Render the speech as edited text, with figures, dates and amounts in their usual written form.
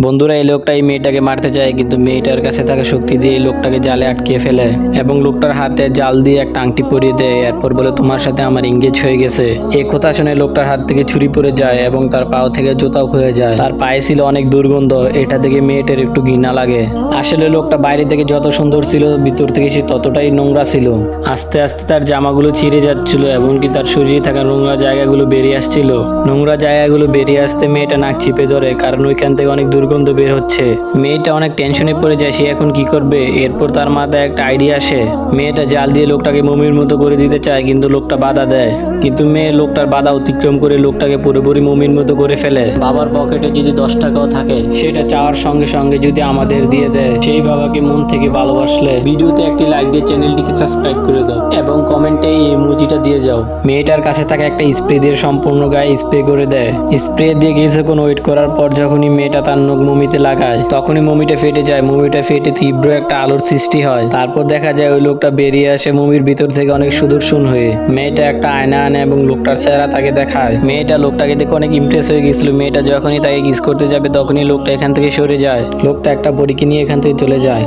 বন্ধুরা, এই লোকটা এই মেয়েটাকে মারতে চায়, কিন্তু মেয়েটার কাছে থাকা শক্তি দিয়ে এই লোকটাকে জালে আটকে ফেলে এবং লোকটার হাতে জাল দিয়ে একটা আংটি পরিয়ে দেয়। এরপর বলে, তোমার সাথে আমার এঙ্গেজ হয়ে গেছে। এই কথা শুনে লোকটার হাত থেকে ছুরি পড়ে যায় এবং তার পাও থেকে জুতাও খুলে যায়। তার পায়ে ছিল অনেক দুর্গন্ধ। এটা দেখে মেয়েটার একটু ঘৃণা লাগে। আসলে লোকটা বাইরে থেকে যত সুন্দর ছিল, ভিতর থেকে সে ততটাই নোংরা ছিল। আস্তে আস্তে তার জামাগুলো ছিঁড়ে যাচ্ছিল, এমনকি তার শরীরে থাকা নোংরা জায়গাগুলো বেরিয়ে আসছিল। নোংরা জায়গাগুলো বেরিয়ে আসতে মেয়েটা নাক চিপে ধরে, কারণ ওইখান থেকে অনেক দুর্গন্ধ বের হচ্ছে। মেয়েটা অনেক টেনশনে পড়ে যায়, সে এখন কি করবে। এরপর তার মাথায় একটা আইডিয়া আসে। মেয়েটা জাল দিয়ে লোকটাকে মমির মতো করে দিতে চায়, কিন্তু লোকটা বাধা দেয়। কিন্তু মেয়ে লোকটার বাধা অতিক্রম করে লোকটাকে পুরোপুরি মমির মতো করে ফেলে। বাবার পকেটে যদি 10 টাকাও থাকে, সেটা চাওয়ার সঙ্গে সঙ্গে যদি আমাদের দিয়ে দেয়, সেই বাবাকে মন থেকে ভালোবাসলে ভিডিওতে একটি লাইক দিয়ে চ্যানেলটিকে সাবস্ক্রাইব করে দাও এবং কমেন্টে এই ইমোজিটা দিয়ে যাও। মেয়েটার কাছে থাকা একটা স্প্রে দিয়ে সম্পূর্ণ গায়ে স্প্রে করে দেয়। স্প্রে দিয়ে কিছুক্ষণ ওয়েট করার পর যখনই মেয়েটা তার নখ মমিতে লাগায়, তখনই মমিটা ফেটে যায়। মমিটা ফেটে তীব্র একটা আলোর সৃষ্টি হয়। তারপর দেখা যায় ওই লোকটা বেরিয়ে আসে মমির ভিতর থেকে অনেক সুদর্শন হয়ে। মেয়েটা একটা আয়না আনে এবং লোকটার চেহারা তাকে দেখায়। মেয়েটা লোকটাকে দেখে অনেক ইমপ্রেস হয়ে গেছিল। মেয়েটা যখনই তাকে কিস করতে যাবে, তখনই লোকটা এখান থেকে সরে যায়। লোকটা একটা পরীকে নিয়ে এখান থেকে চলে যায়।